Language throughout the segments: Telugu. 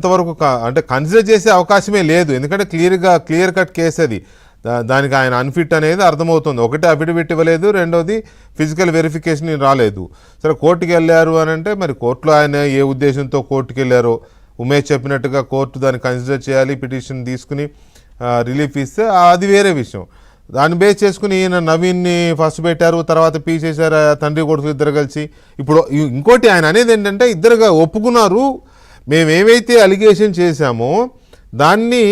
అంతవరకు అంటే కన్సిడర్ చేసే అవకాశమే లేదు. ఎందుకంటే క్లియర్ కట్ కేసు అది. దానికి ఆయన అన్ఫిట్ అనేది అర్థమవుతుంది. ఒకటి అఫిడవిట్ ఇవ్వలేదు, రెండోది ఫిజికల్ వెరిఫికేషన్ రాలేదు. సరే కోర్టుకి వెళ్ళారు అని అంటే మరి కోర్టులో ఆయన ఏ ఉద్దేశంతో కోర్టుకి వెళ్ళారో ఉమేష్ చెప్పినట్టుగా కోర్టు దాన్ని కన్సిడర్ చేయాలి, పిటిషన్ తీసుకుని రిలీఫ్ ఇస్తే అది వేరే విషయం. దాన్ని బేస్ చేసుకుని ఈయన నవీన్ని ఫస్ట్ పెట్టారు, తర్వాత పీ చేశారు తండ్రి కొడుకు ఇద్దరు కలిసి. ఇప్పుడు ఇంకోటి ఆయన అనేది ఏంటంటే ఇద్దరుగా ఒప్పుకున్నారు, మేమేమైతే అలిగేషన్ చేశామో దాన్ని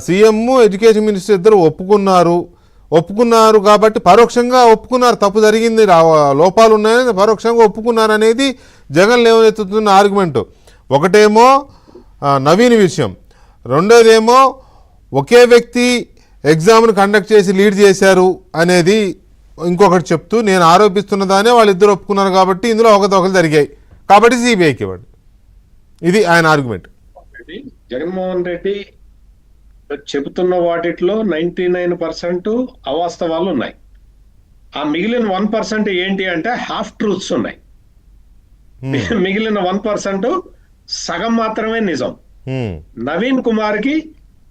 సీఎం ఎడ్యుకేషన్ మినిస్టర్ ఇద్దరు ఒప్పుకున్నారు కాబట్టి పరోక్షంగా ఒప్పుకున్నారు, తప్పు జరిగింది, లోపాలు ఉన్నాయని పరోక్షంగా ఒప్పుకున్నారు అనేది జగన్ లేవనెత్తుతున్న ఆర్గ్యుమెంటు. ఒకటేమో నవీన్ విషయం, రెండోదేమో ఒకే వ్యక్తి ఎగ్జామ్ను కండక్ట్ చేసి లీడ్ చేశారు అనేది ఇంకొకటి చెప్తూ నేను ఆరోపిస్తున్నదానే వాళ్ళిద్దరు ఒప్పుకున్నారు కాబట్టి ఇందులో ఒకరు జరిగాయి కాబట్టి సిబిఐకి ఇవ్వండి. ఇది ఆయన ఆర్గ్యుమెంట్. జగన్మోహన్ రెడ్డి చెబుతున్న వాటిలో 99% అవాస్తవాలు ఉన్నాయి. ఆ మిగిలిన 1% ఏంటి అంటే హాఫ్ ట్రూత్స్ ఉన్నాయి. మిగిలిన 1% సగం మాత్రమే నిజం. నవీన్ కుమార్ కి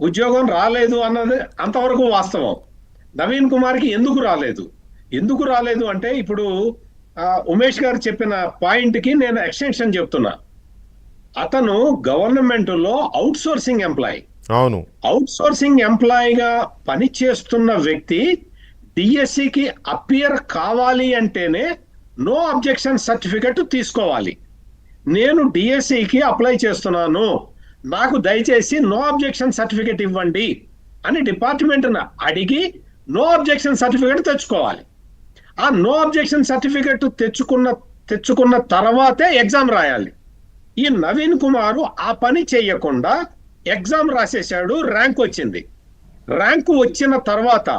ఉద్యోగం రాలేదు అన్నది అంతవరకు వాస్తవం. నవీన్ కుమార్ కి ఎందుకు రాలేదు అంటే ఇప్పుడు ఉమేష్ గారు చెప్పిన పాయింట్ కి నేను ఎక్స్టెన్షన్ చెప్తున్నా. అతను గవర్నమెంట్ లో అవుట్ సోర్సింగ్ ఎంప్లాయీ. అవును, అవుట్ సోర్సింగ్ ఎంప్లాయీగా పనిచేస్తున్న వ్యక్తి డిఎస్సికి అపియర్ కావాలి అంటేనే నో అబ్జెక్షన్ సర్టిఫికెట్ తీసుకోవాలి. నేను డిఎస్సికి అప్లై చేస్తున్నాను, నాకు దయచేసి నో అబ్జెక్షన్ సర్టిఫికెట్ ఇవ్వండి అని డిపార్ట్మెంట్ అడిగి నో అబ్జెక్షన్ సర్టిఫికెట్ తెచ్చుకోవాలి. ఆ నో అబ్జెక్షన్ సర్టిఫికెట్ తెచ్చుకున్న తర్వాతే ఎగ్జామ్ రాయాలి. ఈ నవీన్ కుమార్ ఆ పని చేయకుండా ఎగ్జామ్ రాసేశాడు, ర్యాంక్ వచ్చింది. ర్యాంకు వచ్చిన తర్వాత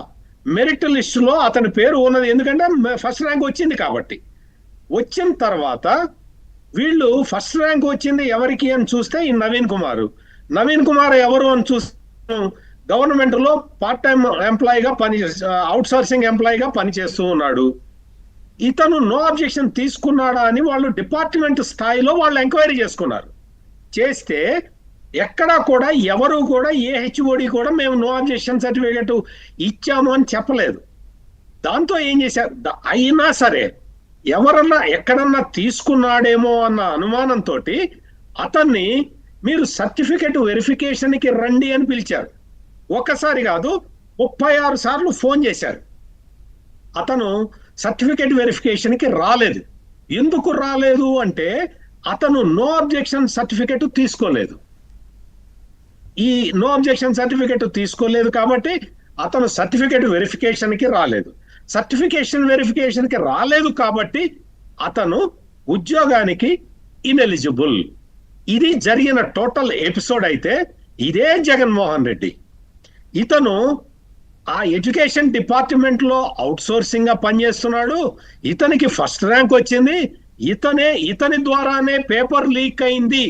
మెరిట్ లిస్టులో అతని పేరు ఉన్నది, ఎందుకంటే ఫస్ట్ ర్యాంక్ వచ్చింది కాబట్టి. వచ్చిన తర్వాత వీళ్ళు ఫస్ట్ ర్యాంక్ వచ్చింది ఎవరికి అని చూస్తే ఈ నవీన్ కుమార్ ఎవరు అని చూస్తే గవర్నమెంట్ లో పార్ట్ టైం ఎంప్లాయీగా అవుట్ సోర్సింగ్ ఎంప్లాయీగా పనిచేస్తూ ఉన్నాడు. ఇతను నో అబ్జెక్షన్ తీసుకున్నాడా అని వాళ్ళు డిపార్ట్మెంట్ స్థాయిలో వాళ్ళు ఎంక్వైరీ చేసుకున్నారు. చేస్తే ఎక్కడా కూడా ఎవరు కూడా ఏ హెచ్ఓడి కూడా మేము నో అబ్జెక్షన్ సర్టిఫికేట్ ఇచ్చాము అని చెప్పలేదు. దాంతో ఏం చేశారు, అయినా సరే ఎవరన్నా ఎక్కడన్నా తీసుకున్నాడేమో అన్న అనుమానంతో అతన్ని మీరు సర్టిఫికేట్ వెరిఫికేషన్కి రండి అని పిలిచారు. ఒక్కసారి కాదు 36 సార్లు ఫోన్ చేశారు. అతను సర్టిఫికేట్ వెరిఫికేషన్కి రాలేదు. ఎందుకు రాలేదు అంటే అతను నో అబ్జెక్షన్ సర్టిఫికేట్ తీసుకోలేదు. ఈ నో అబ్జెక్షన్ సర్టిఫికేట్ తీసుకోలేదు కాబట్టి అతను సర్టిఫికేట్ వెరిఫికేషన్కి రాలేదు. వెరిఫికేషన్కి రాలేదు కాబట్టి అతను ఉద్యోగానికి ఇనెలిజిబుల్. ఇది జరిగిన టోటల్ ఎపిసోడ్. అయితే ఇదే జగన్మోహన్ రెడ్డి ఇతను ఆ ఎడ్యుకేషన్ డిపార్ట్మెంట్ లో అవుట్ సోర్సింగ్ గా పనిచేస్తున్నాడు. ఇతనికి ఫస్ట్ ర్యాంక్ వచ్చింది, ఇతని ద్వారానే పేపర్ లీక్ అయింది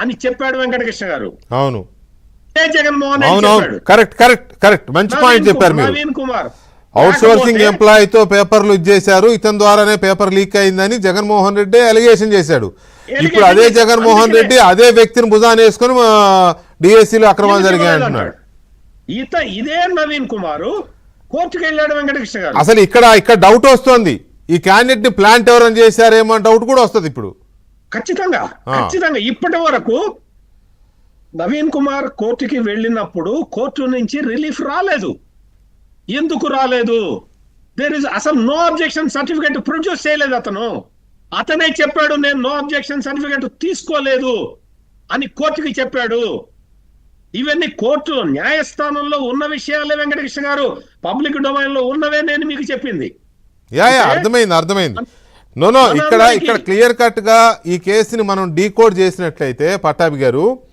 అని చెప్పాడు వెంకటకృష్ణ గారు. అవును, జగన్మోహన్ రెడ్డి కరెక్ట్ మంచి పాయింట్ చెప్పారు. నవీన్ కుమార్ అవుట్ సోర్సింగ్ ఎంప్లాయీతో పేపర్లు ఇచ్చేశారు, ఇతని ద్వారానే పేపర్ లీక్ అయిందని జగన్మోహన్ రెడ్డి అలిగేషన్ చేశాడు. ఇప్పుడు అదే జగన్మోహన్ రెడ్డి అదే వ్యక్తిని భుజాన్ని వేసుకుని డిఎస్సీలో అక్రమాలు జరిగాయి అంటున్నాడు. ఇదే నవీన్ కుమార్ కోర్టుకు వెళ్ళాడు వెంకటకృష్ణ గారు. అసలు ఇక్కడ డౌట్ వస్తుంది, ఈ క్యాండిడేట్ ని ప్లాంట్ ఎవరైనా చేశారేమో డౌట్ కూడా వస్తుంది ఇప్పుడు. ఖచ్చితంగా ఇప్పటి వరకు నవీన్ కుమార్ కోర్టుకి వెళ్ళినప్పుడు కోర్టు నుంచి రిలీఫ్ రాలేదు. ఎందుకు రాలేదు? అసలు నో అబ్జెక్షన్ సర్టిఫికేట్ ప్రొడ్యూస్ చేయలేదు. అతనే చెప్పాడు నేను నో అబ్జెక్షన్ సర్టిఫికేట్ తీసుకోలేదు అని కోర్టుకి చెప్పాడు. ఇవన్నీ కోర్టు న్యాయస్థానంలో ఉన్న విషయాలే వెంకటకృష్ణ గారు, పబ్లిక్ డొమైన్ లో ఉన్నవే నేను మీకు చెప్పింది. అర్థమైంది. ఇక్కడ క్లియర్ కట్ గా ఈ కేసుని మనం డీకోడ్ చేసినట్లయితే పట్టాభి గారు